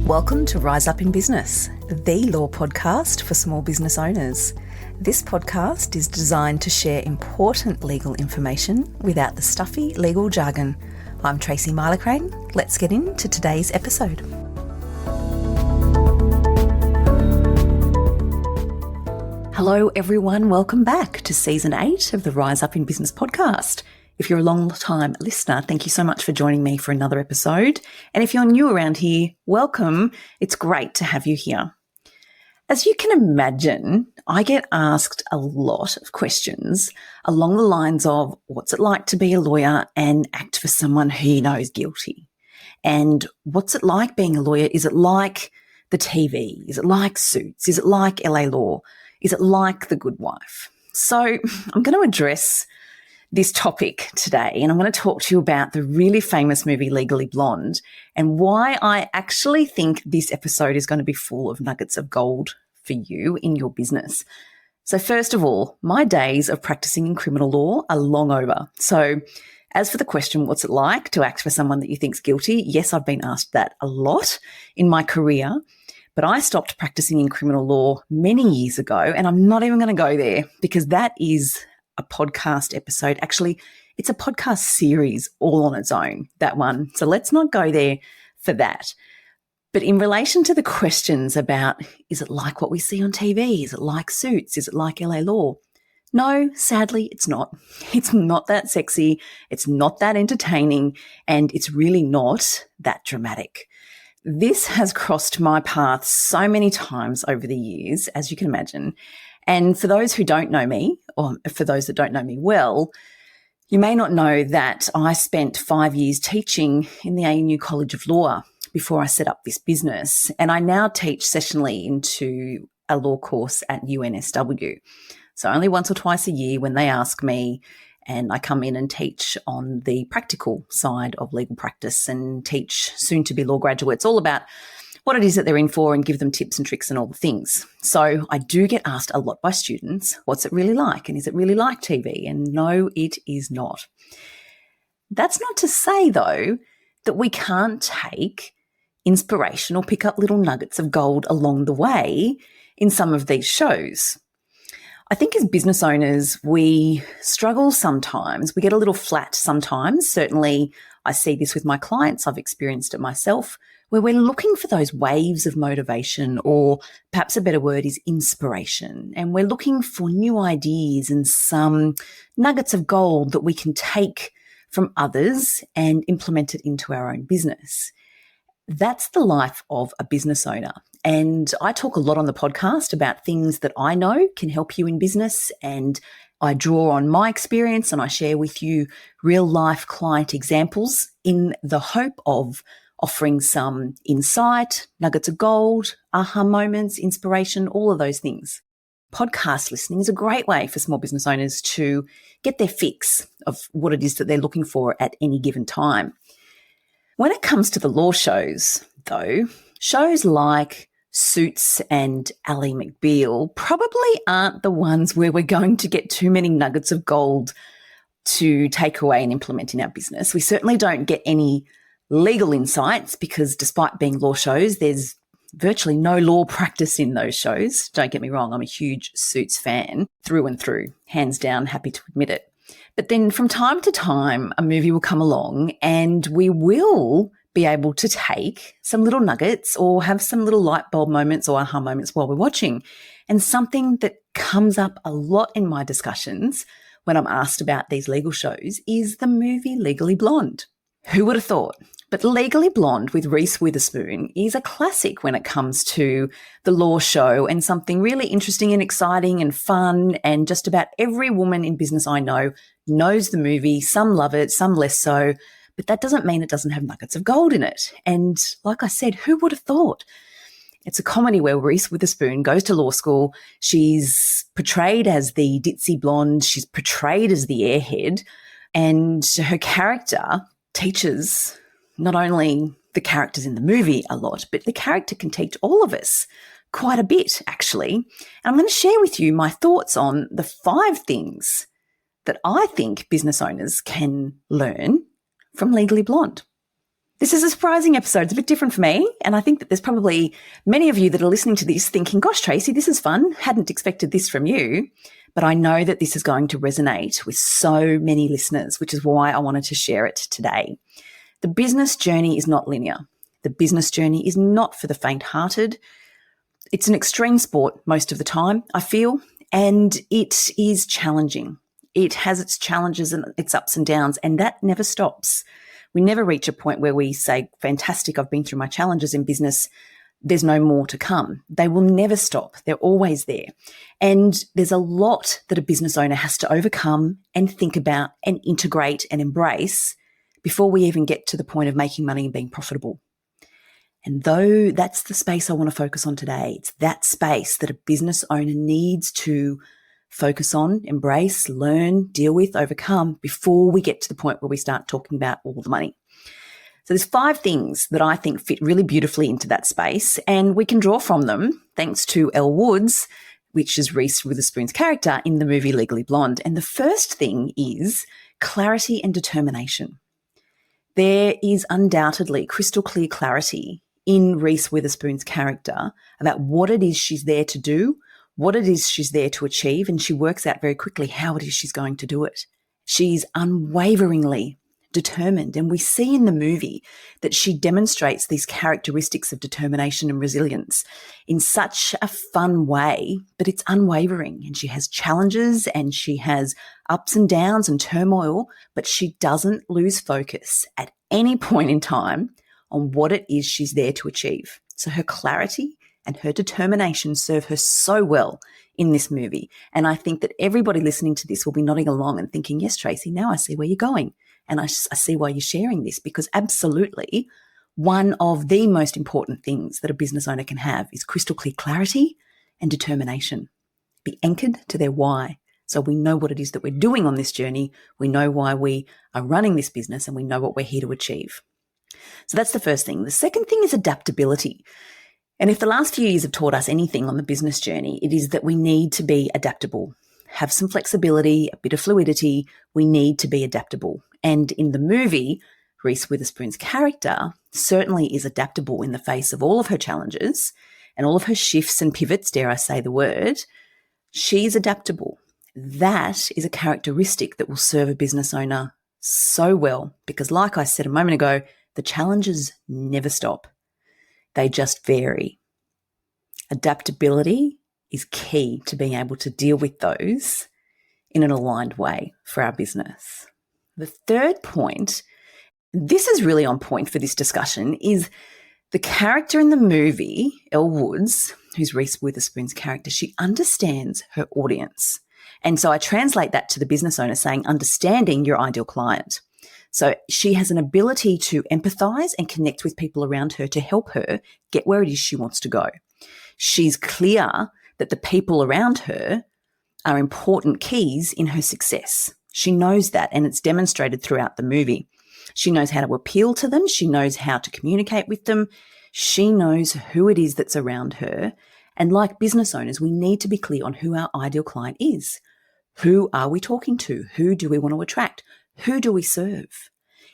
Welcome to Rise Up in Business, the law podcast for small business owners. This podcast is designed to share important legal information without the stuffy legal jargon. I'm Tracy Milacrane. Let's get into today's episode. Hello everyone, welcome back to Season 8 of the Rise Up in Business podcast. If you're a long-time listener, thank you so much for joining me for another episode. And if you're new around here, welcome. It's great to have you here. As you can imagine, I get asked a lot of questions along the lines of what's it like to be a lawyer and act for someone who you know is guilty? And what's it like being a lawyer? Is it like the TV? Is it like Suits? Is it like LA Law? Is it like The Good Wife? So I'm going to address this topic today, and I'm going to talk to you about the really famous movie Legally Blonde and why I actually think this episode is going to be full of nuggets of gold for you in your business. So first of all, my days of practicing in criminal law are long over. So as for the question, what's it like to act for someone that you think's guilty? Yes, I've been asked that a lot in my career, but I stopped practicing in criminal law many years ago, and I'm not even going to go there because that is a podcast episode. Actually, it's a podcast series all on its own, that one. So let's not go there for that. But in relation to the questions about, is it like what we see on TV? Is it like Suits? Is it like LA Law? No, sadly, it's not. It's not that sexy. It's not that entertaining. And it's really not that dramatic. This has crossed my path so many times over the years, as you can imagine. And for those who don't know me, or for those that don't know me well, you may not know that I spent 5 years teaching in the ANU College of Law before I set up this business. And I now teach sessionally into a law course at UNSW. So only once or twice a year when they ask me, and I come in and teach on the practical side of legal practice and teach soon-to-be law graduates all about what it is that they're in for and give them tips and tricks and all the things. So I do get asked a lot by students, what's it really like? And is it really like TV? And no, it is not. That's not to say, though, that we can't take inspiration or pick up little nuggets of gold along the way in some of these shows. I think as business owners, we struggle sometimes. We get a little flat sometimes. Certainly, I see this with my clients. I've experienced it myself, where we're looking for those waves of motivation, or perhaps a better word is inspiration. And we're looking for new ideas and some nuggets of gold that we can take from others and implement it into our own business. That's the life of a business owner. And I talk a lot on the podcast about things that I know can help you in business, and I draw on my experience and I share with you real life client examples in the hope of offering some insight, nuggets of gold, aha moments, inspiration, all of those things. Podcast listening is a great way for small business owners to get their fix of what it is that they're looking for at any given time. When it comes to the law shows, though, shows like Suits and Ally McBeal probably aren't the ones where we're going to get too many nuggets of gold to take away and implement in our business. We certainly don't get any legal insights because despite being law shows, there's virtually no law practice in those shows. Don't get me wrong, I'm a huge Suits fan through and through, hands down, happy to admit it. But then from time to time, a movie will come along and we will be able to take some little nuggets or have some little light bulb moments or aha moments while we're watching. And something that comes up a lot in my discussions when I'm asked about these legal shows is the movie Legally Blonde. Who would have thought? But Legally Blonde with Reese Witherspoon is a classic when it comes to the law show, and something really interesting and exciting and fun, and just about every woman in business I know knows the movie. Some love it, some less so, but that doesn't mean it doesn't have nuggets of gold in it. And like I said, who would have thought? It's a comedy where Reese Witherspoon goes to law school. She's portrayed as the ditzy blonde. She's portrayed as the airhead, and her character teaches not only the characters in the movie a lot, but the character can teach all of us quite a bit, actually. And I'm going to share with you my thoughts on the 5 things that I think business owners can learn from Legally Blonde. This is a surprising episode. It's a bit different for me. And I think that there's probably many of you that are listening to this thinking, gosh, Tracy, this is fun. Hadn't expected this from you. But I know that this is going to resonate with so many listeners, which is why I wanted to share it today. The business journey is not linear. The business journey is not for the faint-hearted. It's an extreme sport most of the time, I feel, and it is challenging. It has its challenges and its ups and downs, and that never stops. We never reach a point where we say, fantastic, I've been through my challenges in business. There's no more to come. They will never stop. They're always there. And there's a lot that a business owner has to overcome and think about and integrate and embrace before we even get to the point of making money and being profitable. And though that's the space I want to focus on today, it's that space that a business owner needs to focus on, embrace, learn, deal with, overcome before we get to the point where we start talking about all the money. So there's 5 things that I think fit really beautifully into that space, and we can draw from them thanks to Elle Woods, which is Reese Witherspoon's character in the movie Legally Blonde. And the first thing is clarity and determination. There is undoubtedly crystal clear clarity in Reese Witherspoon's character about what it is she's there to do, what it is she's there to achieve, and she works out very quickly how it is she's going to do it. She's unwaveringly determined, and we see in the movie that she demonstrates these characteristics of determination and resilience in such a fun way, but it's unwavering, and she has challenges and she has ups and downs and turmoil, but she doesn't lose focus at any point in time on what it is she's there to achieve. So her clarity and her determination serve her so well in this movie. And I think that everybody listening to this will be nodding along and thinking, yes, Tracy, now I see where you're going. And I see why you're sharing this, because absolutely one of the most important things that a business owner can have is crystal clear clarity and determination. Be anchored to their why. So we know what it is that we're doing on this journey. We know why we are running this business, and we know what we're here to achieve. So that's the first thing. The second thing is adaptability. And if the last few years have taught us anything on the business journey, it is that we need to be adaptable, have some flexibility, a bit of fluidity. We need to be adaptable. And in the movie, Reese Witherspoon's character certainly is adaptable in the face of all of her challenges and all of her shifts and pivots, dare I say the word. She's adaptable. That is a characteristic that will serve a business owner so well because, like I said a moment ago, the challenges never stop. They just vary. Adaptability is key to being able to deal with those in an aligned way for our business. The third point, this is really on point for this discussion, is the character in the movie, Elle Woods, who's Reese Witherspoon's character, she understands her audience. And so I translate that to the business owner saying, understanding your ideal client. So she has an ability to empathize and connect with people around her to help her get where it is she wants to go. She's clear that the people around her are important keys in her success. She knows that, and it's demonstrated throughout the movie. She knows how to appeal to them. She knows how to communicate with them. She knows who it is that's around her. And like business owners, we need to be clear on who our ideal client is. Who are we talking to? Who do we want to attract? Who do we serve?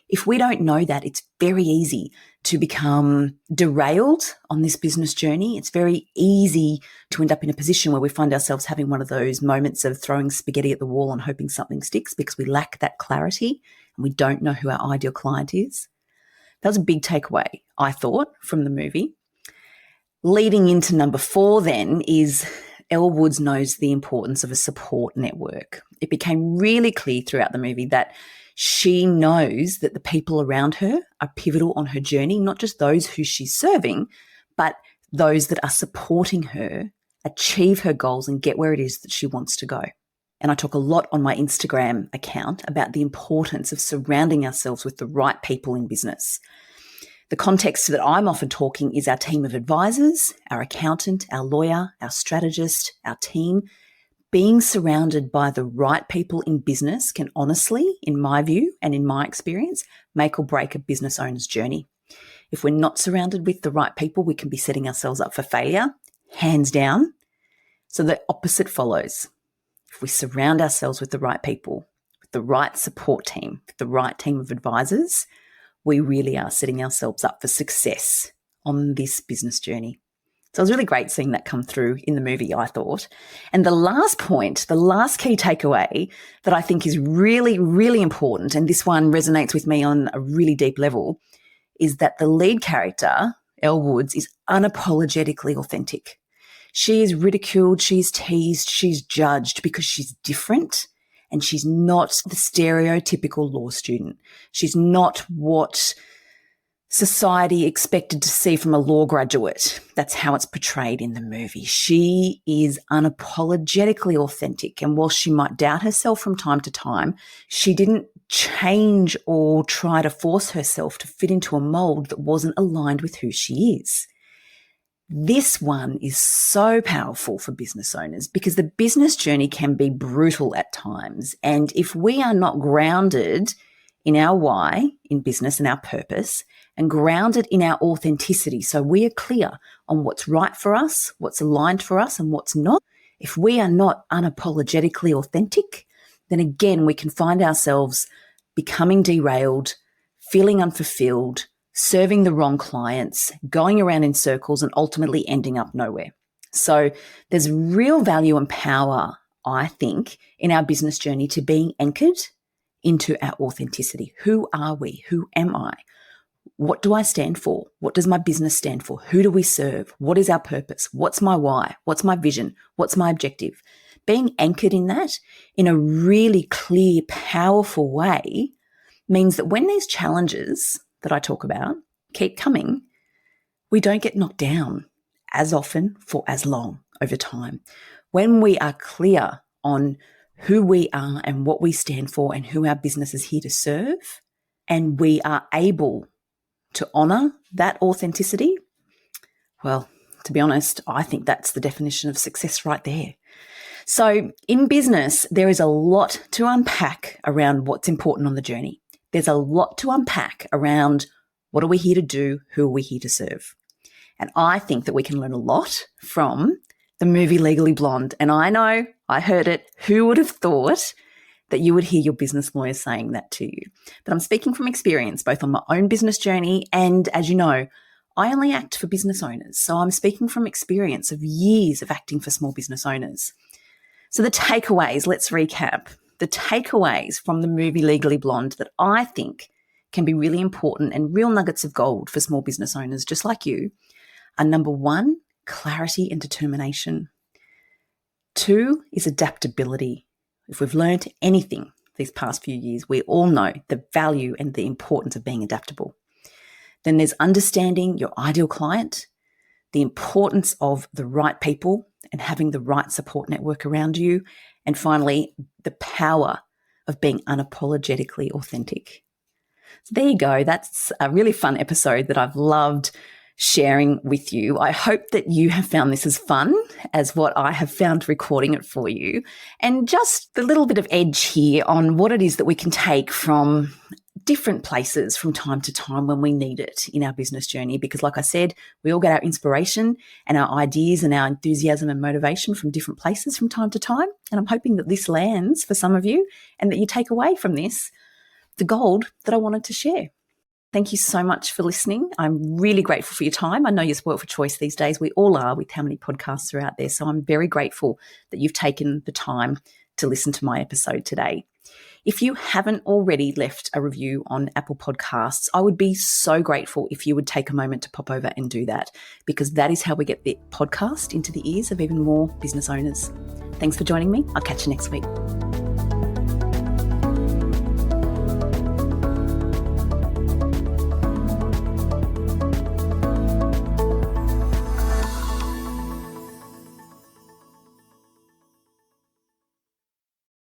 If we don't know that, it's very easy to become derailed on this business journey. It's very easy to end up in a position where we find ourselves having one of those moments of throwing spaghetti at the wall and hoping something sticks because we lack that clarity and we don't know who our ideal client is. That was a big takeaway, I thought, from the movie. Leading into number 4 then is Elle Woods knows the importance of a support network. It became really clear throughout the movie that she knows that the people around her are pivotal on her journey, not just those who she's serving, but those that are supporting her achieve her goals and get where it is that she wants to go. And I talk a lot on my Instagram account about the importance of surrounding ourselves with the right people in business. The context that I'm often talking is our team of advisors, our accountant, our lawyer, our strategist, our team. Being surrounded by the right people in business can honestly, in my view and in my experience, make or break a business owner's journey. If we're not surrounded with the right people, we can be setting ourselves up for failure, hands down. So the opposite follows. If we surround ourselves with the right people, with the right support team, with the right team of advisors, we really are setting ourselves up for success on this business journey. So it was really great seeing that come through in the movie, I thought. And the last point, the last key takeaway that I think is really, really important, and this one resonates with me on a really deep level, is that the lead character, Elle Woods, is unapologetically authentic. She is ridiculed, she's teased, she's judged because she's different, and she's not the stereotypical law student. She's not what society expected to see from a law graduate. That's how it's portrayed in the movie. She is unapologetically authentic, and while she might doubt herself from time to time, she didn't change or try to force herself to fit into a mold that wasn't aligned with who she is. This one is so powerful for business owners because the business journey can be brutal at times. And if we are not grounded in our why in business and our purpose, and grounded in our authenticity, so we are clear on what's right for us, what's aligned for us, and what's not, if we are not unapologetically authentic, then again, we can find ourselves becoming derailed, feeling unfulfilled, serving the wrong clients, going around in circles, and ultimately ending up nowhere. So there's real value and power, I think, in our business journey to being anchored into our authenticity. Who are we? Who am I? What do I stand for? What does my business stand for? Who do we serve? What is our purpose? What's my why? What's my vision? What's my objective? Being anchored in that in a really clear, powerful way means that when these challenges that I talk about keep coming, we don't get knocked down as often for as long over time. When we are clear on who we are and what we stand for and who our business is here to serve, and we are able to honor that authenticity, well, to be honest, I think that's the definition of success right there. So in business, there is a lot to unpack around what's important on the journey. There's a lot to unpack around what are we here to do, who are we here to serve. And I think that we can learn a lot from the movie Legally Blonde. And I know, I heard it, who would have thought that you would hear your business lawyer saying that to you? But I'm speaking from experience, both on my own business journey and, as you know, I only act for business owners. So I'm speaking from experience of years of acting for small business owners. So the takeaways, let's recap. The takeaways from the movie Legally Blonde that I think can be really important and real nuggets of gold for small business owners just like you are: number one, clarity and determination. Two is adaptability. If we've learned anything these past few years, we all know the value and the importance of being adaptable. Then there's understanding your ideal client, the importance of the right people and having the right support network around you. And finally, the power of being unapologetically authentic. So there you go. That's a really fun episode that I've loved sharing with you. I hope that you have found this as fun as what I have found recording it for you, and just the little bit of edge here on what it is that we can take from different places from time to time when we need it in our business journey. Because like I said, we all get our inspiration and our ideas and our enthusiasm and motivation from different places from time to time. And I'm hoping that this lands for some of you and that you take away from this the gold that I wanted to share. Thank you so much for listening. I'm really grateful for your time. I know you're spoiled for choice these days. We all are with how many podcasts are out there. So I'm very grateful that you've taken the time to listen to my episode today. If you haven't already left a review on Apple Podcasts, I would be so grateful if you would take a moment to pop over and do that, because that is how we get the podcast into the ears of even more business owners. Thanks for joining me. I'll catch you next week.